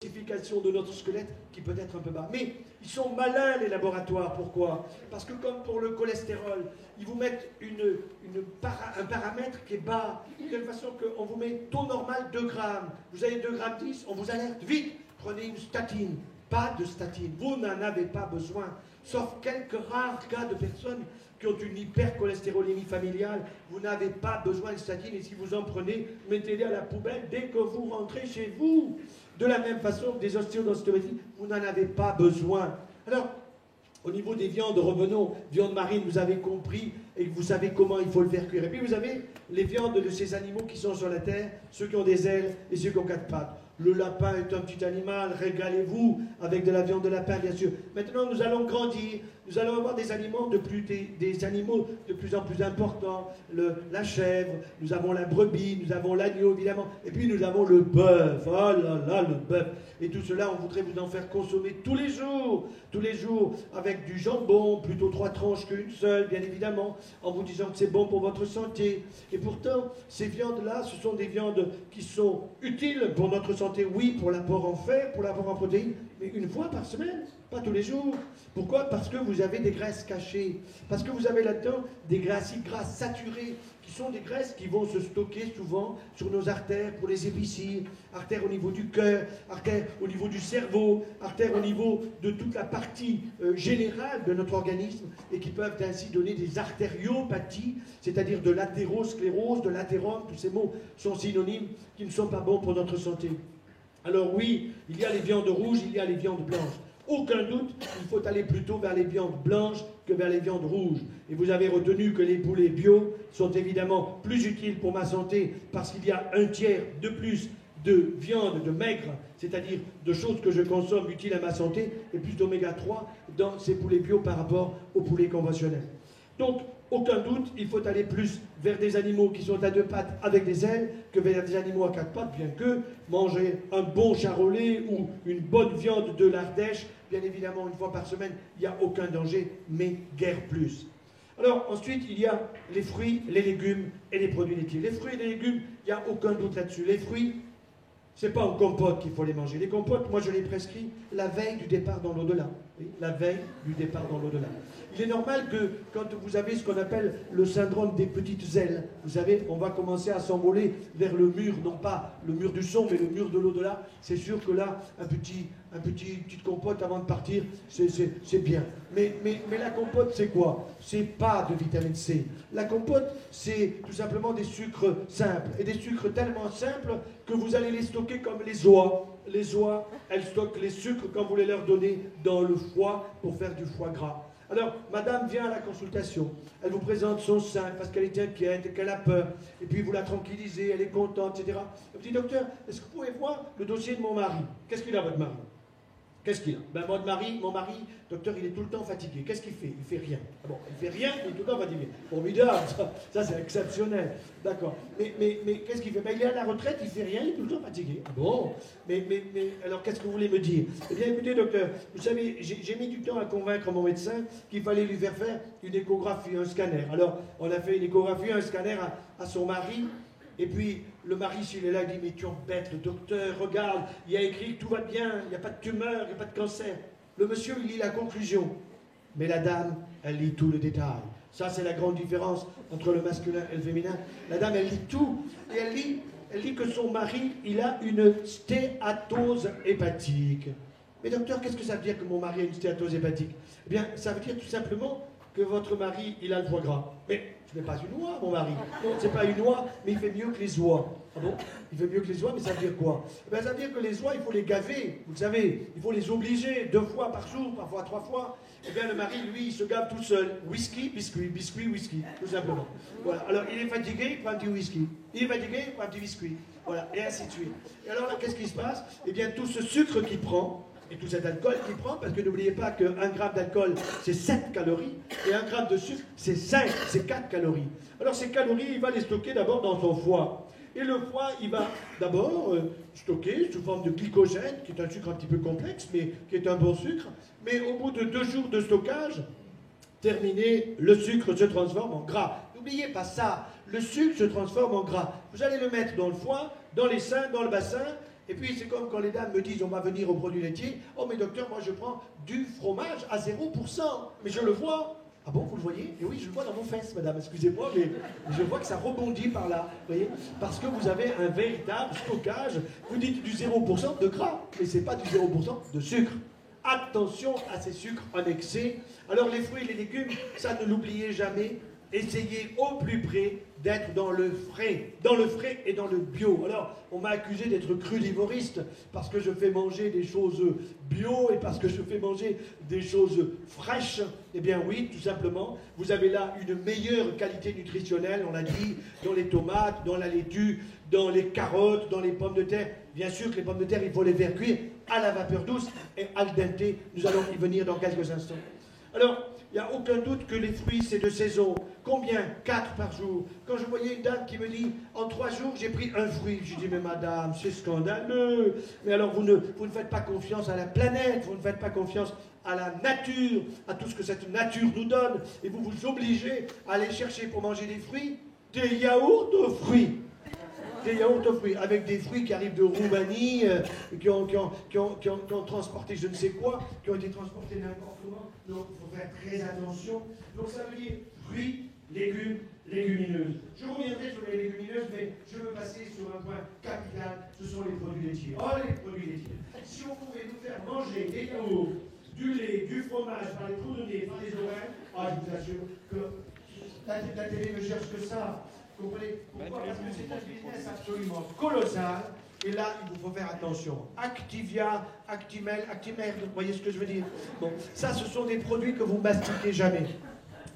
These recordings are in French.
de notre squelette qui peut être un peu bas. Mais ils sont malins, les laboratoires. Pourquoi? Parce que comme pour le cholestérol, ils vous mettent un paramètre qui est bas, de telle façon qu'on vous met taux normal 2 grammes. Vous avez 2 grammes 10, on vous alerte, vite, prenez une statine. Pas de statine, vous n'en avez pas besoin, sauf quelques rares cas de personnes qui ont une hypercholestérolémie familiale, vous n'avez pas besoin de statine, et si vous en prenez, mettez-les à la poubelle dès que vous rentrez chez vous. De la même façon que des ostéodensitométries, vous n'en avez pas besoin. Alors, au niveau des viandes, revenons, viande marine, vous avez compris, et vous savez comment il faut le faire cuire. Et puis vous avez les viandes de ces animaux qui sont sur la terre, ceux qui ont des ailes et ceux qui ont 4 pattes. Le lapin est un petit animal, régalez-vous avec de la viande de lapin, bien sûr. Maintenant, nous allons grandir, nous allons avoir des animaux de plus en plus importants. La chèvre, nous avons la brebis, nous avons l'agneau, évidemment, et puis nous avons le bœuf. Oh là là, le bœuf. Et tout cela, on voudrait vous en faire consommer tous les jours, avec du jambon, plutôt 3 tranches qu'une seule, bien évidemment, en vous disant que c'est bon pour votre santé. Et pourtant, ces viandes-là, ce sont des viandes qui sont utiles pour notre santé, oui, pour l'apport en fer, pour l'apport en protéines, mais une fois par semaine, pas tous les jours. Pourquoi? Parce que vous avez des graisses cachées, parce que vous avez là-dedans des acides gras saturés, qui sont des graisses qui vont se stocker souvent sur nos artères pour les épicer, artères au niveau du cœur, artères au niveau du cerveau, artères au niveau de toute la partie générale de notre organisme, et qui peuvent ainsi donner des artériopathies, c'est-à-dire de l'athérosclérose, de l'athérome, tous ces mots sont synonymes qui ne sont pas bons pour notre santé. Alors oui, il y a les viandes rouges, il y a les viandes blanches. Aucun doute, il faut aller plutôt vers les viandes blanches que vers les viandes rouges. Et vous avez retenu que les poulets bio sont évidemment plus utiles pour ma santé parce qu'il y a 1/3 de plus de viande, de maigre, c'est-à-dire de choses que je consomme utiles à ma santé, et plus d'oméga 3 dans ces poulets bio par rapport aux poulets conventionnels. Donc, aucun doute, il faut aller plus vers des animaux qui sont à 2 pattes avec des ailes que vers des animaux à 4 pattes, bien que manger un bon charolais ou une bonne viande de l'Ardèche, bien évidemment, une fois par semaine, il n'y a aucun danger, mais guère plus. Alors, ensuite, il y a les fruits, les légumes et les produits laitiers. Les fruits et les légumes, il n'y a aucun doute là-dessus. Les fruits, c'est pas en compote qu'il faut les manger. Les compotes, moi, je les prescris la veille du départ dans l'au-delà. Oui, la veille du départ dans l'au-delà. Il est normal que quand vous avez ce qu'on appelle le syndrome des petites ailes, vous savez, on va commencer à s'envoler vers le mur, non pas le mur du son, mais le mur de l'au-delà. C'est sûr que là, petite compote avant de partir, c'est bien. Mais la compote, c'est quoi? C'est pas de vitamine C. La compote, c'est tout simplement des sucres simples. Et des sucres tellement simples que vous allez les stocker comme les oies. Les oies, elles stockent les sucres quand vous les leur donnez dans le foie pour faire du foie gras. Alors, madame vient à la consultation, elle vous présente son sein parce qu'elle est inquiète, qu'elle a peur, et puis vous la tranquillisez, elle est contente, etc. Elle me dit, docteur, est-ce que vous pouvez voir le dossier de mon mari? Qu'est-ce qu'il a, votre mari? Qu'est-ce qu'il a? Ben, mon mari, docteur, il est tout le temps fatigué. Qu'est-ce qu'il fait? Il fait rien. Ah bon, il fait rien, il est tout le temps fatigué. Formidable, ça c'est exceptionnel. D'accord. Mais qu'est-ce qu'il fait? Ben, il est à la retraite, il fait rien, il est tout le temps fatigué. Ah bon? Mais alors qu'est-ce que vous voulez me dire? Eh bien, écoutez, docteur, vous savez, j'ai mis du temps à convaincre mon médecin qu'il fallait lui faire une échographie, un scanner. Alors, on a fait une échographie, un scanner à son mari. Et puis, le mari, s'il est là, il dit, mais tu embêtes le docteur, regarde, il y a écrit que tout va bien, il n'y a pas de tumeur, il n'y a pas de cancer. Le monsieur, il lit la conclusion. Mais la dame, elle lit tout le détail. Ça, c'est la grande différence entre le masculin et le féminin. La dame, elle lit tout. Et elle lit que son mari, il a une stéatose hépatique. Mais docteur, qu'est-ce que ça veut dire que mon mari a une stéatose hépatique? Eh bien, ça veut dire tout simplement que votre mari, il a le foie gras. Mais ce n'est pas une oie, mon mari. Non, c'est pas une oie, mais il fait mieux que les oies. Ah bon? Il fait mieux que les oies, mais ça veut dire quoi? Eh bien, ça veut dire que les oies, il faut les gaver. Vous le savez, il faut les obliger 2 fois par jour, parfois 3 fois. Eh bien, le mari, lui, il se gave tout seul. Whisky, biscuit, biscuit, whisky, tout simplement. Voilà. Alors, il est fatigué, il prend un petit whisky. Il est fatigué, il prend un petit biscuit. Voilà, et ainsi de suite. Et alors là, qu'est-ce qui se passe? Eh bien, tout ce sucre qu'il prend, et tout cet alcool qu'il prend, parce que n'oubliez pas qu'un gramme d'alcool, c'est 7 calories, et 1 gramme de sucre, c'est 5, c'est 4 calories. Alors ces calories, il va les stocker d'abord dans son foie. Et le foie, il va d'abord stocker sous forme de glycogène, qui est un sucre un petit peu complexe, mais qui est un bon sucre. Mais au bout de 2 jours de stockage, terminé, le sucre se transforme en gras. N'oubliez pas ça, le sucre se transforme en gras. Vous allez le mettre dans le foie, dans les seins, dans le bassin, Et puis c'est comme quand les dames me disent on va venir aux produits laitiers. Oh mais docteur, moi je prends du fromage à 0%. Mais je le vois. Ah bon, vous le voyez? Et oui, je le vois dans vos fesses, madame, excusez-moi, mais je vois que ça rebondit par là, vous voyez? Parce que vous avez un véritable stockage. Vous dites du 0% de gras, mais c'est pas du 0% de sucre. Attention à ces sucres en excès. Alors les fruits et les légumes, ça ne l'oubliez jamais. Essayez au plus près d'être dans le frais et dans le bio. Alors, on m'a accusé d'être crudivoriste parce que je fais manger des choses bio et parce que je fais manger des choses fraîches. Eh bien oui, tout simplement, vous avez là une meilleure qualité nutritionnelle, on l'a dit, dans les tomates, dans la laitue, dans les carottes, dans les pommes de terre. Bien sûr que les pommes de terre, il faut les faire cuire à la vapeur douce et al dente. Nous allons y venir dans quelques instants. Alors, il n'y a aucun doute que les fruits, c'est de saison. Combien? 4 par jour. Quand je voyais une dame qui me dit, en 3 jours, j'ai pris un fruit. Je dis, mais madame, c'est scandaleux. Mais alors, vous ne faites pas confiance à la planète, vous ne faites pas confiance à la nature, à tout ce que cette nature nous donne. Et vous vous obligez à aller chercher pour manger des fruits, des yaourts aux fruits. Des yaourts aux fruits, avec des fruits qui arrivent de Roumanie, qui ont transporté je ne sais quoi, qui ont été transportés n'importe comment. Donc il faut faire très attention. Donc ça veut dire fruits, légumes, légumineuses. Je reviendrai sur les légumineuses, mais je veux passer sur un point capital, ce sont les produits laitiers. Oh, les produits laitiers. Si on pouvait nous faire manger des yaourts, du lait, du fromage, par les trous de nez, par les oreilles, je vous assure que la télé ne cherche que ça. Vous comprenez pourquoi? Parce que c'est un business absolument colossal. Et là, il vous faut faire attention. Activia, Actimel, Actimerde, vous voyez ce que je veux dire? Bon, ça, ce sont des produits que vous ne mastiquez jamais.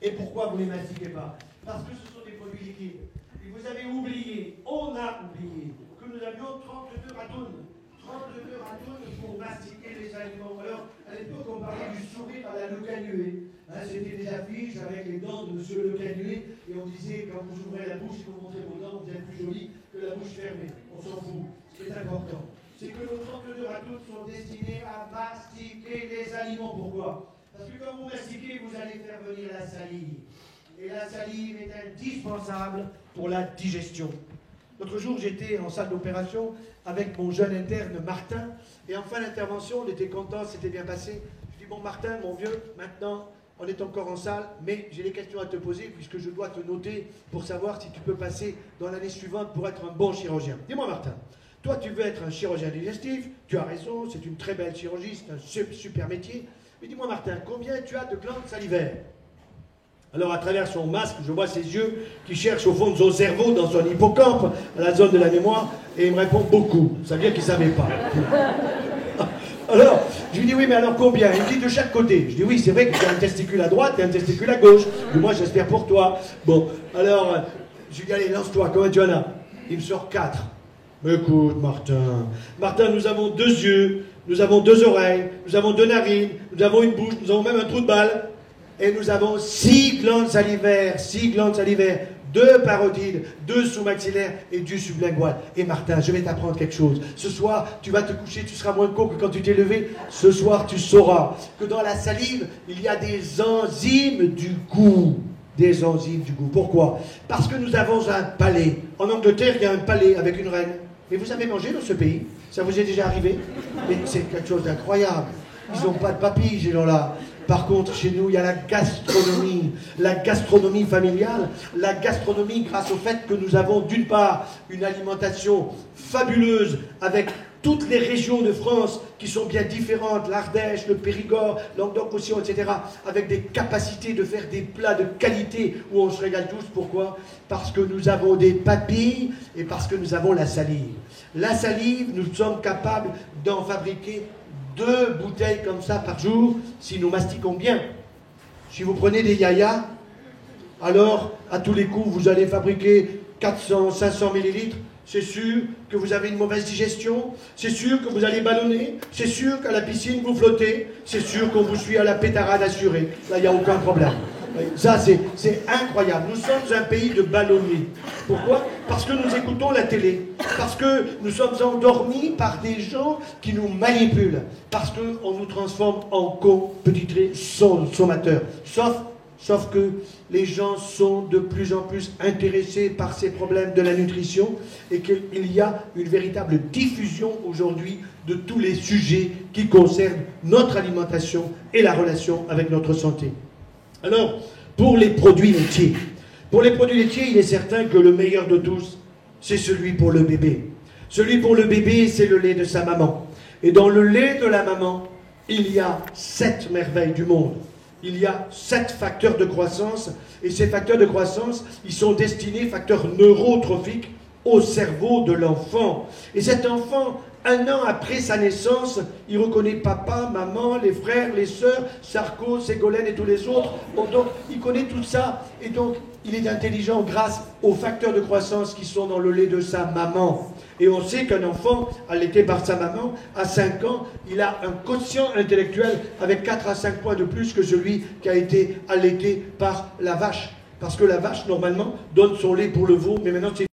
Et pourquoi vous ne les mastiquez pas? Parce que ce sont des produits liquides. Et vous avez oublié, on a oublié, que nous avions 32 ratounes. 32 ratounes pour mastiquer les aliments. Alors, à l'époque, on parlait du sourire à la Le Canuet. C'était des affiches avec les dents de M. Le Canuet, et on disait, quand vous ouvrez la bouche et que vous montrez vos dents, vous êtes plus joli que la bouche fermée. On s'en fout. Ce qui est important, c'est que nos 32 ratounes sont destinées à mastiquer les aliments. Pourquoi? Parce que quand vous mastiquez, vous allez faire venir la salive. Et la salive est indispensable pour la digestion. L'autre jour, j'étais en salle d'opération avec mon jeune interne Martin, et en fin d'intervention, on était content, c'était bien passé. Je dis, bon Martin, mon vieux, maintenant, on est encore en salle, mais j'ai des questions à te poser, puisque je dois te noter pour savoir si tu peux passer dans l'année suivante pour être un bon chirurgien. Dis-moi Martin, toi tu veux être un chirurgien digestif, tu as raison, c'est une très belle chirurgie, c'est un super métier, mais dis-moi Martin, combien tu as de glandes salivaires? Alors, à travers son masque, je vois ses yeux qui cherchent au fond de son cerveau, dans son hippocampe, à la zone de la mémoire, et il me répond beaucoup. Ça veut dire qu'il ne savait pas. Alors, je lui dis, oui, mais alors combien? Il me dit de chaque côté. Je dis, oui, c'est vrai que tu as un testicule à droite et un testicule à gauche. Et moi, j'espère pour toi. Bon, alors, je lui dis, allez, lance-toi, combien tu en as? Il me sort 4. Mais écoute, Martin. Martin, nous avons 2 yeux, nous avons 2 oreilles, nous avons 2 narines, nous avons une bouche, nous avons même un trou de balle. Et nous avons 6 glandes salivaires, 2 parotides, 2 sous-maxillaires et du sublingual. Et Martin, je vais t'apprendre quelque chose. Ce soir, tu vas te coucher, tu seras moins con que quand tu t'es levé. Ce soir, tu sauras que dans la salive, il y a des enzymes du goût. Des enzymes du goût. Pourquoi? Parce que nous avons un palais. En Angleterre, il y a un palais avec une reine. Mais vous avez mangé dans ce pays? Ça vous est déjà arrivé? Mais c'est quelque chose d'incroyable. Ils n'ont pas de papilles, ces gens-là. Par contre, chez nous, il y a la gastronomie familiale, la gastronomie grâce au fait que nous avons d'une part une alimentation fabuleuse avec toutes les régions de France qui sont bien différentes, l'Ardèche, le Périgord, Languedoc-Roussillon, etc., avec des capacités de faire des plats de qualité où on se régale tous. Pourquoi? Parce que nous avons des papilles et parce que nous avons la salive. La salive, nous sommes capables d'en fabriquer 2 bouteilles comme ça par jour, si nous mastiquons bien. Si vous prenez des yayas, alors, à tous les coups, vous allez fabriquer 400, 500 millilitres. C'est sûr que vous avez une mauvaise digestion. C'est sûr que vous allez ballonner. C'est sûr qu'à la piscine, vous flottez. C'est sûr qu'on vous suit à la pétarade assurée. Là, il n'y a aucun problème. Ça, c'est incroyable. Nous sommes un pays de ballonniers. Pourquoi? Parce que nous écoutons la télé. Parce que nous sommes endormis par des gens qui nous manipulent. Parce qu'on nous transforme en cons, petits traits, sommateurs. Sauf Sauf que les gens sont de plus en plus intéressés par ces problèmes de la nutrition et qu'il y a une véritable diffusion aujourd'hui de tous les sujets qui concernent notre alimentation et la relation avec notre santé. Alors, pour les produits laitiers, il est certain que le meilleur de tous, c'est celui pour le bébé. Celui pour le bébé, c'est le lait de sa maman. Et dans le lait de la maman, il y a 7 merveilles du monde. Il y a 7 facteurs de croissance, et ces facteurs de croissance, ils sont destinés, facteurs neurotrophiques, au cerveau de l'enfant. Et cet enfant, 1 an après sa naissance, il reconnaît papa, maman, les frères, les sœurs, Sarko, Ségolène et tous les autres. Donc, il connaît tout ça, et donc, il est intelligent grâce aux facteurs de croissance qui sont dans le lait de sa maman. Et on sait qu'un enfant, allaité par sa maman, à 5 ans, il a un quotient intellectuel avec 4 à 5 points de plus que celui qui a été allaité par la vache. Parce que la vache, normalement, donne son lait pour le veau, mais maintenant c'est